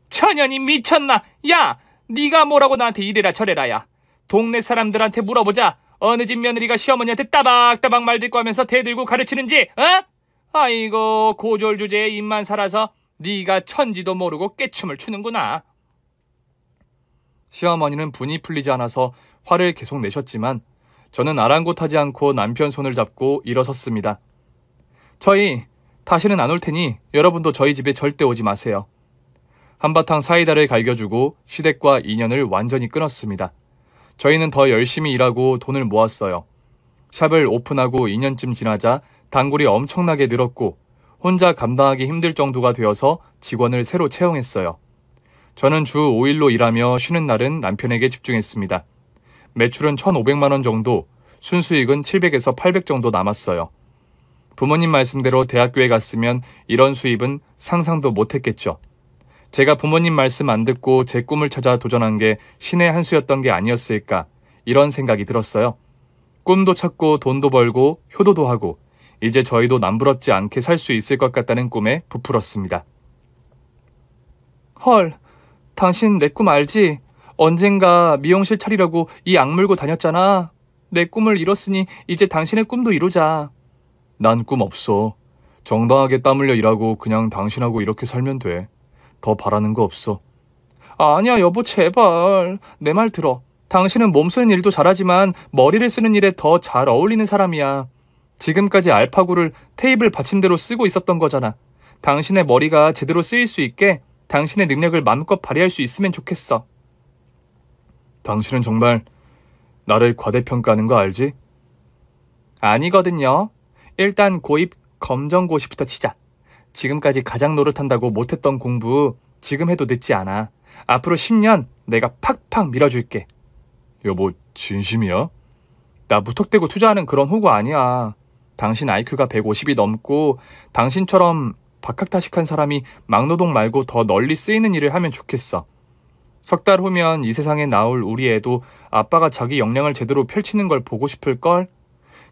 천연이 미쳤나? 야! 네가 뭐라고 나한테 이래라 저래라야. 동네 사람들한테 물어보자. 어느 집 며느리가 시어머니한테 따박따박 말들고 하면서 대들고 가르치는지, 어? 아이고, 고졸 주제에 입만 살아서 네가 천지도 모르고 깨춤을 추는구나. 시어머니는 분이 풀리지 않아서 화를 계속 내셨지만 저는 아랑곳하지 않고 남편 손을 잡고 일어섰습니다. 저희 다시는 안 올 테니 여러분도 저희 집에 절대 오지 마세요. 한바탕 사이다를 갈겨주고 시댁과 인연을 완전히 끊었습니다. 저희는 더 열심히 일하고 돈을 모았어요. 샵을 오픈하고 2년쯤 지나자 단골이 엄청나게 늘었고 혼자 감당하기 힘들 정도가 되어서 직원을 새로 채용했어요. 저는 주 5일로 일하며 쉬는 날은 남편에게 집중했습니다. 매출은 1,500만 원 정도, 순수익은 700에서 800 정도 남았어요. 부모님 말씀대로 대학교에 갔으면 이런 수입은 상상도 못했겠죠. 제가 부모님 말씀 안 듣고 제 꿈을 찾아 도전한 게 신의 한 수였던 게 아니었을까, 이런 생각이 들었어요. 꿈도 찾고 돈도 벌고 효도도 하고 이제 저희도 남부럽지 않게 살 수 있을 것 같다는 꿈에 부풀었습니다. 헐, 당신 내 꿈 알지? 언젠가 미용실 차리려고 이 악물고 다녔잖아. 내 꿈을 이뤘으니 이제 당신의 꿈도 이루자. 난 꿈 없어. 정당하게 땀 흘려 일하고 그냥 당신하고 이렇게 살면 돼. 더 바라는 거 없어. 아니야 여보, 제발. 내 말 들어. 당신은 몸 쓰는 일도 잘하지만 머리를 쓰는 일에 더 잘 어울리는 사람이야. 지금까지 알파고를 테이블 받침대로 쓰고 있었던 거잖아. 당신의 머리가 제대로 쓰일 수 있게 당신의 능력을 마음껏 발휘할 수 있으면 좋겠어. 당신은 정말 나를 과대평가하는 거 알지? 아니거든요. 일단 고입 검정고시부터 치자. 지금까지 가장 노릇한다고 못했던 공부 지금 해도 늦지 않아. 앞으로 10년 내가 팍팍 밀어줄게. 여보, 진심이야? 나 무턱대고 투자하는 그런 호구 아니야. 당신 IQ가 150이 넘고 당신처럼 박학다식한 사람이 막노동 말고 더 널리 쓰이는 일을 하면 좋겠어. 석 달 후면 이 세상에 나올 우리 애도 아빠가 자기 역량을 제대로 펼치는 걸 보고 싶을걸?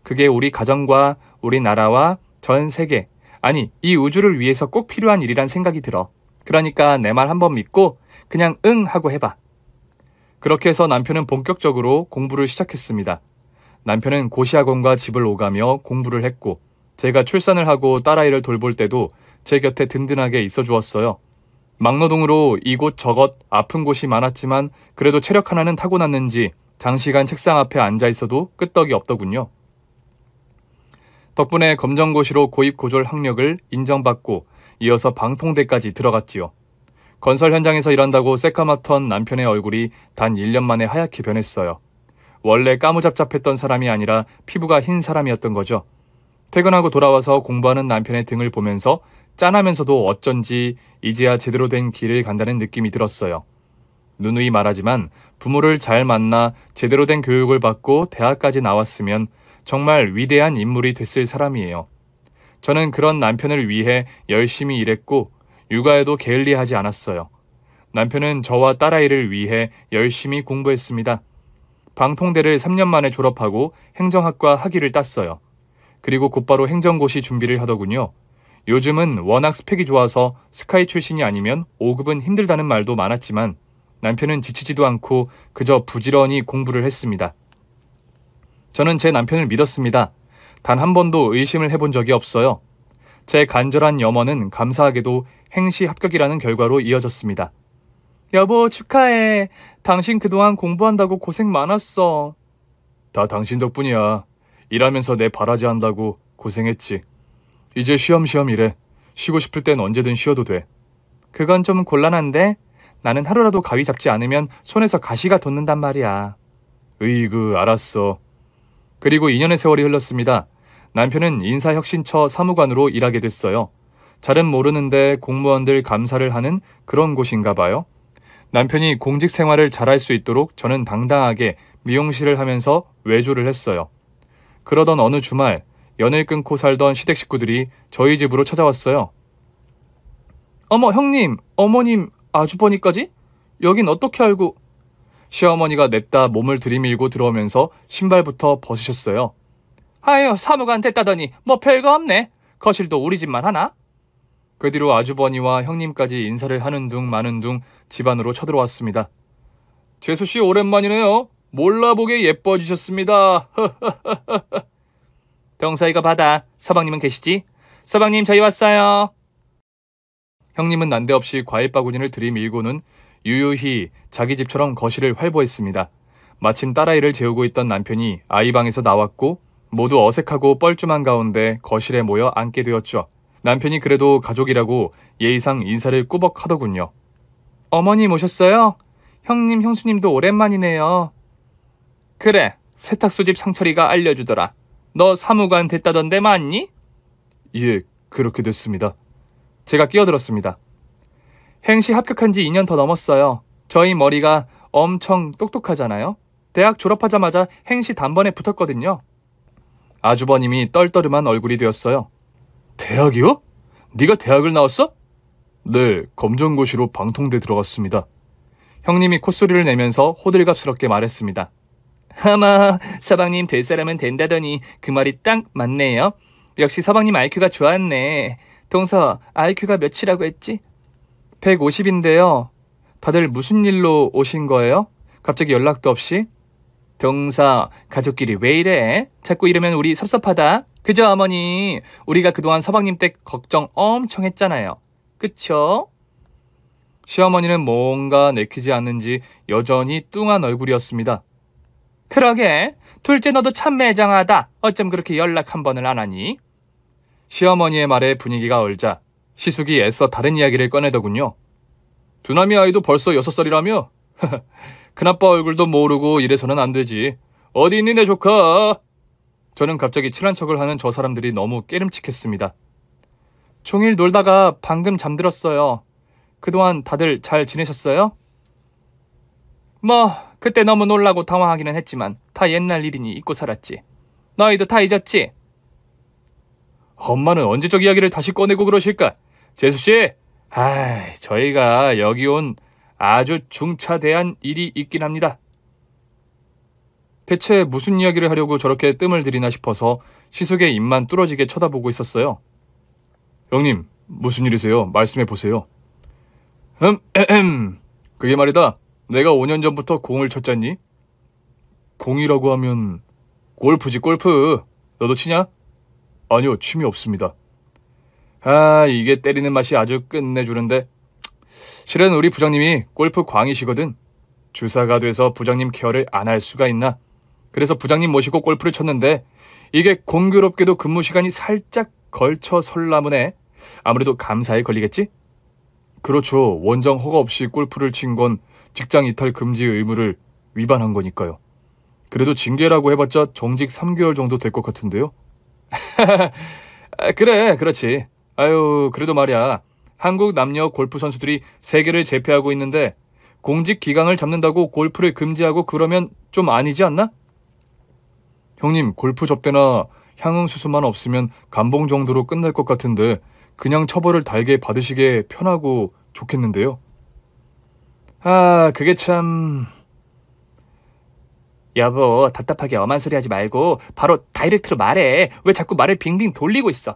그게 우리 가정과 우리 나라와 전 세계, 아니 이 우주를 위해서 꼭 필요한 일이란 생각이 들어. 그러니까 내 말 한번 믿고 그냥 응 하고 해봐. 그렇게 해서 남편은 본격적으로 공부를 시작했습니다. 남편은 고시학원과 집을 오가며 공부를 했고 제가 출산을 하고 딸아이를 돌볼 때도 제 곁에 든든하게 있어 주었어요. 막노동으로 이곳 저곳 아픈 곳이 많았지만 그래도 체력 하나는 타고났는지 장시간 책상 앞에 앉아 있어도 끄떡이 없더군요. 덕분에 검정고시로 고입고졸 학력을 인정받고 이어서 방통대까지 들어갔지요. 건설 현장에서 일한다고 새까맣던 남편의 얼굴이 단 1년 만에 하얗게 변했어요. 원래 까무잡잡했던 사람이 아니라 피부가 흰 사람이었던 거죠. 퇴근하고 돌아와서 공부하는 남편의 등을 보면서 짠하면서도 어쩐지 이제야 제대로 된 길을 간다는 느낌이 들었어요. 누누이 말하지만 부모를 잘 만나 제대로 된 교육을 받고 대학까지 나왔으면 정말 위대한 인물이 됐을 사람이에요. 저는 그런 남편을 위해 열심히 일했고 육아에도 게을리하지 않았어요. 남편은 저와 딸아이를 위해 열심히 공부했습니다. 방통대를 3년 만에 졸업하고 행정학과 학위를 땄어요. 그리고 곧바로 행정고시 준비를 하더군요. 요즘은 워낙 스펙이 좋아서 스카이 출신이 아니면 5급은 힘들다는 말도 많았지만 남편은 지치지도 않고 그저 부지런히 공부를 했습니다. 저는 제 남편을 믿었습니다. 단 한 번도 의심을 해본 적이 없어요. 제 간절한 염원은 감사하게도 행시 합격이라는 결과로 이어졌습니다. 여보, 축하해. 당신 그동안 공부한다고 고생 많았어. 다 당신 덕분이야. 일하면서 내 바라지 한다고 고생했지. 이제 쉬엄쉬엄 일해. 쉬고 싶을 땐 언제든 쉬어도 돼. 그건 좀 곤란한데 나는 하루라도 가위 잡지 않으면 손에서 가시가 돋는단 말이야. 으이그, 알았어. 그리고 2년의 세월이 흘렀습니다. 남편은 인사혁신처 사무관으로 일하게 됐어요. 잘은 모르는데 공무원들 감사를 하는 그런 곳인가 봐요. 남편이 공직 생활을 잘할 수 있도록 저는 당당하게 미용실을 하면서 외조를 했어요. 그러던 어느 주말 연을 끊고 살던 시댁 식구들이 저희 집으로 찾아왔어요. 어머 형님, 어머님, 아주버니까지? 여긴 어떻게 알고... 시어머니가 냅다 몸을 들이밀고 들어오면서 신발부터 벗으셨어요. 아유, 사무관 됐다더니 뭐 별거 없네. 거실도 우리 집만 하나? 그 뒤로 아주버니와 형님까지 인사를 하는 둥 마는 둥 집안으로 쳐들어왔습니다. 재수씨 오랜만이네요. 몰라보게 예뻐지셨습니다. 병사 이거 받아. 서방님은 계시지? 서방님 저희 왔어요. 형님은 난데없이 과일 바구니를 들이밀고는 유유히 자기 집처럼 거실을 활보했습니다. 마침 딸아이를 재우고 있던 남편이 아이방에서 나왔고 모두 어색하고 뻘쭘한 가운데 거실에 모여 앉게 되었죠. 남편이 그래도 가족이라고 예의상 인사를 꾸벅 하더군요. 어머님 오셨어요? 형님, 형수님도 오랜만이네요. 그래, 세탁소집 상철이가 알려주더라. 너 사무관 됐다던데 맞니? 예, 그렇게 됐습니다. 제가 끼어들었습니다. 행시 합격한 지 2년 더 넘었어요. 저희 머리가 엄청 똑똑하잖아요. 대학 졸업하자마자 행시 단번에 붙었거든요. 아주버님이 떨떠름한 얼굴이 되었어요. 대학이요? 네가 대학을 나왔어? 네, 검정고시로 방통대 들어갔습니다. 형님이 콧소리를 내면서 호들갑스럽게 말했습니다. 아마 서방님 될 사람은 된다더니 그 말이 딱 맞네요. 역시 서방님 IQ가 좋았네. 동서 IQ가 몇이라고 했지? 150인데요. 다들 무슨 일로 오신 거예요? 갑자기 연락도 없이? 동서, 가족끼리 왜 이래? 자꾸 이러면 우리 섭섭하다. 그죠, 어머니? 우리가 그동안 서방님 댁 걱정 엄청 했잖아요. 그쵸? 시어머니는 뭔가 내키지 않는지 여전히 뚱한 얼굴이었습니다. 그러게, 둘째 너도 참 매장하다. 어쩜 그렇게 연락 한 번을 안 하니? 시어머니의 말에 분위기가 얼자 시숙이 애써 다른 이야기를 꺼내더군요. 두남이 아이도 벌써 6살이라며? 큰아빠 얼굴도 모르고 이래서는 안 되지. 어디 있니 내 조카? 저는 갑자기 친한 척을 하는 저 사람들이 너무 깨름칙했습니다. 종일 놀다가 방금 잠들었어요. 그동안 다들 잘 지내셨어요? 뭐 그때 너무 놀라고 당황하기는 했지만 다 옛날 일이니 잊고 살았지. 너희도 다 잊었지? 엄마는 언제적 이야기를 다시 꺼내고 그러실까? 재수씨, 저희가 여기 온 아주 중차대한 일이 있긴 합니다. 대체 무슨 이야기를 하려고 저렇게 뜸을 들이나 싶어서 시숙의 입만 뚫어지게 쳐다보고 있었어요. 형님, 무슨 일이세요? 말씀해 보세요. 그게 말이다. 내가 5년 전부터 공을 쳤잖니? 공이라고 하면 골프지, 골프. 너도 치냐? 아니요, 취미 없습니다. 이게 때리는 맛이 아주 끝내주는데. 실은 우리 부장님이 골프 광이시거든. 주사가 돼서 부장님 케어를 안 할 수가 있나? 그래서 부장님 모시고 골프를 쳤는데 이게 공교롭게도 근무 시간이 살짝 걸쳐 설라문에 아무래도 감사에 걸리겠지? 그렇죠. 원장 허가 없이 골프를 친 건 직장 이탈 금지 의무를 위반한 거니까요. 그래도 징계라고 해봤자 정직 3개월 정도 될 것 같은데요. 그래, 그렇지. 그래도 말이야. 한국 남녀 골프 선수들이 세계를 제패하고 있는데 공직 기강을 잡는다고 골프를 금지하고 그러면 좀 아니지 않나? 형님, 골프 접대나 향응수수만 없으면 감봉 정도로 끝날 것 같은데 그냥 처벌을 달게 받으시게 편하고 좋겠는데요. 그게 참... 여보, 답답하게 엄한 소리 하지 말고 바로 다이렉트로 말해. 왜 자꾸 말을 빙빙 돌리고 있어?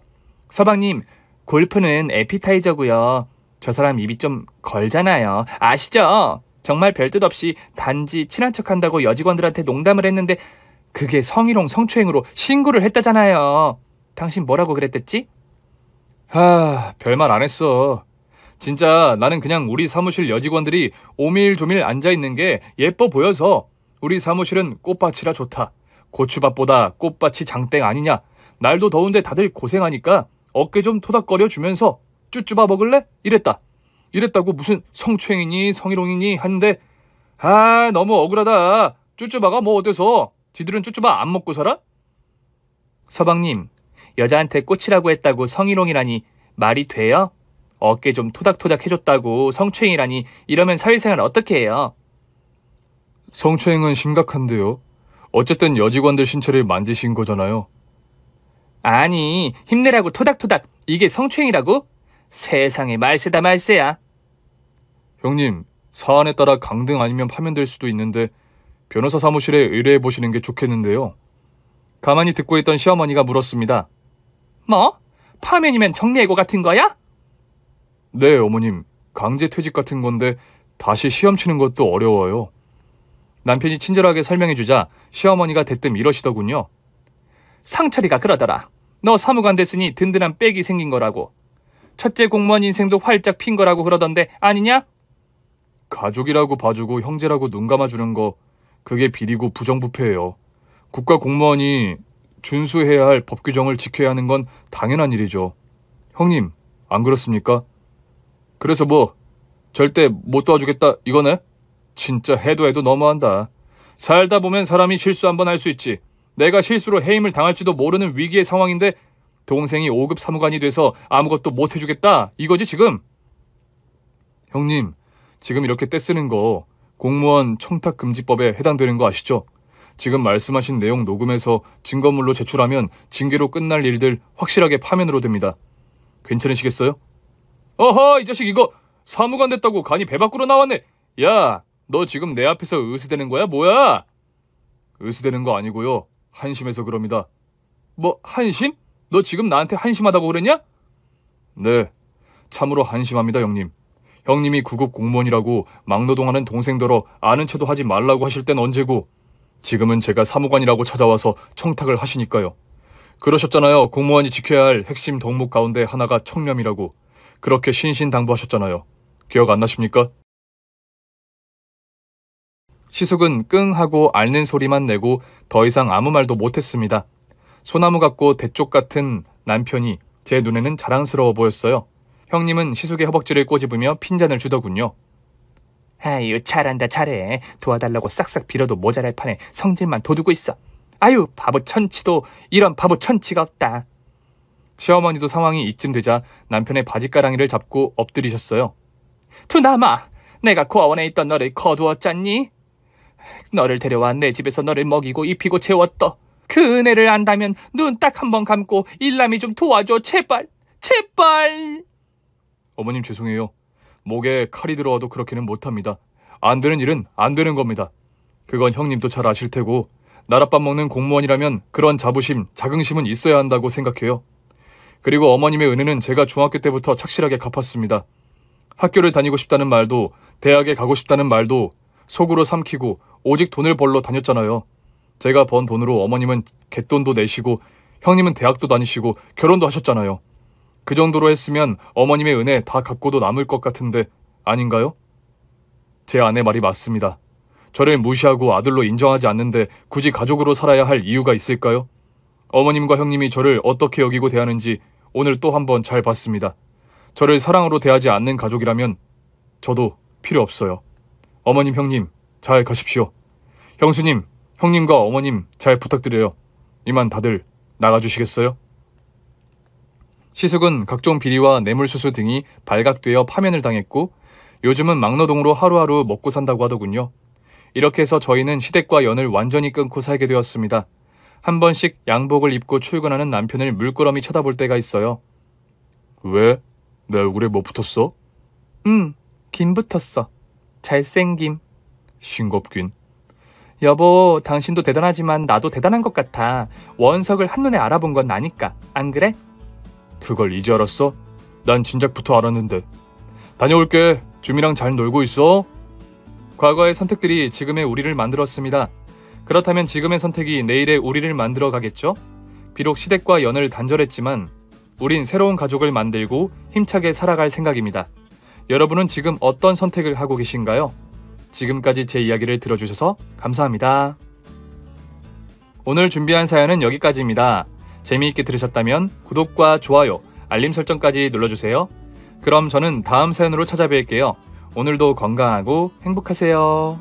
서방님, 골프는 에피타이저고요. 저 사람 입이 좀 걸잖아요. 아시죠? 정말 별뜻 없이 단지 친한 척한다고 여직원들한테 농담을 했는데 그게 성희롱 성추행으로 신고를 했다잖아요. 당신 뭐라고 그랬댔지? 별말 안 했어. 진짜 나는 그냥 우리 사무실 여직원들이 오밀조밀 앉아있는 게 예뻐 보여서 우리 사무실은 꽃밭이라 좋다. 고추밭보다 꽃밭이 장땡 아니냐. 날도 더운데 다들 고생하니까 어깨 좀 토닥거려 주면서 쭈쭈바 먹을래? 이랬다고 무슨 성추행이니 성희롱이니 하는데 너무 억울하다. 쭈쭈바가 뭐 어때서? 지들은 쭈쭈바 안 먹고 살아? 서방님, 여자한테 꽃이라고 했다고 성희롱이라니 말이 돼요? 어깨 좀 토닥토닥 해줬다고 성추행이라니 이러면 사회생활 어떻게 해요? 성추행은 심각한데요. 어쨌든 여직원들 신체를 만지신 거잖아요. 아니, 힘내라고 토닥토닥 이게 성추행이라고? 세상에 말세다 말세야. 형님, 사안에 따라 강등 아니면 파면될 수도 있는데 변호사 사무실에 의뢰해 보시는 게 좋겠는데요. 가만히 듣고 있던 시어머니가 물었습니다. 뭐? 파면이면 정리해고 같은 거야? 네, 어머님. 강제 퇴직 같은 건데 다시 시험 치는 것도 어려워요. 남편이 친절하게 설명해주자 시어머니가 대뜸 이러시더군요. 상철이가 그러더라. 너 사무관 됐으니 든든한 백이 생긴 거라고. 첫째 공무원 인생도 활짝 핀 거라고 그러던데 아니냐? 가족이라고 봐주고 형제라고 눈 감아주는 거 그게 비리고 부정부패예요. 국가 공무원이 준수해야 할 법 규정을 지켜야 하는 건 당연한 일이죠. 형님, 안 그렇습니까? 그래서 뭐 절대 못 도와주겠다 이거네? 진짜 해도 너무한다. 살다 보면 사람이 실수 한번 할 수 있지. 내가 실수로 해임을 당할지도 모르는 위기의 상황인데 동생이 5급 사무관이 돼서 아무것도 못 해주겠다 이거지 지금? 형님, 지금 이렇게 떼쓰는 거 공무원 청탁금지법에 해당되는 거 아시죠? 지금 말씀하신 내용 녹음해서 증거물로 제출하면 징계로 끝날 일들 확실하게 파면으로 됩니다. 괜찮으시겠어요? 어허, 이 자식 이거 사무관 됐다고 간이 배 밖으로 나왔네. 야, 너 지금 내 앞에서 으스대는 거야? 뭐야? 으스대는 거 아니고요. 한심해서 그럽니다. 뭐 한심? 너 지금 나한테 한심하다고 그랬냐? 네, 참으로 한심합니다, 형님. 형님이 구급 공무원이라고 막노동하는 동생더러 아는 체도 하지 말라고 하실 땐 언제고, 지금은 제가 사무관이라고 찾아와서 청탁을 하시니까요. 그러셨잖아요. 공무원이 지켜야 할 핵심 덕목 가운데 하나가 청렴이라고. 그렇게 신신당부하셨잖아요. 기억 안 나십니까? 시숙은 끙 하고 앓는 소리만 내고 더 이상 아무 말도 못했습니다. 소나무 같고 대쪽 같은 남편이 제 눈에는 자랑스러워 보였어요. 형님은 시숙의 허벅지를 꼬집으며 핀잔을 주더군요. 아유, 잘한다, 잘해. 도와달라고 싹싹 빌어도 모자랄 판에 성질만 돋우고 있어. 아유, 바보 천치도 이런 바보 천치가 없다. 시어머니도 상황이 이쯤 되자 남편의 바지가랑이를 잡고 엎드리셨어요. 두나마, 내가 고아원에 있던 너를 거두었잖니? 너를 데려와 내 집에서 너를 먹이고 입히고 재웠더. 그 은혜를 안다면 눈 딱 한 번 감고 일남이 좀 도와줘, 제발, 제발. 어머님 죄송해요. 목에 칼이 들어와도 그렇게는 못합니다. 안 되는 일은 안 되는 겁니다. 그건 형님도 잘 아실 테고, 나랏밥 먹는 공무원이라면 그런 자부심, 자긍심은 있어야 한다고 생각해요. 그리고 어머님의 은혜는 제가 중학교 때부터 착실하게 갚았습니다. 학교를 다니고 싶다는 말도, 대학에 가고 싶다는 말도 속으로 삼키고 오직 돈을 벌러 다녔잖아요. 제가 번 돈으로 어머님은 갯돈도 내시고 형님은 대학도 다니시고 결혼도 하셨잖아요. 그 정도로 했으면 어머님의 은혜 다 갚고도 남을 것 같은데 아닌가요? 제 아내 말이 맞습니다. 저를 무시하고 아들로 인정하지 않는데 굳이 가족으로 살아야 할 이유가 있을까요? 어머님과 형님이 저를 어떻게 여기고 대하는지 오늘 또 한번 잘 봤습니다. 저를 사랑으로 대하지 않는 가족이라면 저도 필요 없어요. 어머님, 형님, 잘 가십시오. 형수님, 형님과 어머님 잘 부탁드려요. 이만 다들 나가주시겠어요? 시숙은 각종 비리와 뇌물수수 등이 발각되어 파면을 당했고 요즘은 막노동으로 하루하루 먹고 산다고 하더군요. 이렇게 해서 저희는 시댁과 연을 완전히 끊고 살게 되었습니다. 한 번씩 양복을 입고 출근하는 남편을 물끄러미 쳐다볼 때가 있어요. 왜? 내 얼굴에 뭐 붙었어? 김 붙었어. 잘생김. 싱겁긴. 여보, 당신도 대단하지만 나도 대단한 것 같아. 원석을 한눈에 알아본 건 나니까. 안 그래? 그걸 이제 알았어? 난 진작부터 알았는데. 다녀올게. 주미랑 잘 놀고 있어. 과거의 선택들이 지금의 우리를 만들었습니다. 그렇다면 지금의 선택이 내일의 우리를 만들어 가겠죠? 비록 시댁과 연을 단절했지만 우린 새로운 가족을 만들고 힘차게 살아갈 생각입니다. 여러분은 지금 어떤 선택을 하고 계신가요? 지금까지 제 이야기를 들어주셔서 감사합니다. 오늘 준비한 사연은 여기까지입니다. 재미있게 들으셨다면 구독과 좋아요, 알림 설정까지 눌러주세요. 그럼 저는 다음 사연으로 찾아뵐게요. 오늘도 건강하고 행복하세요.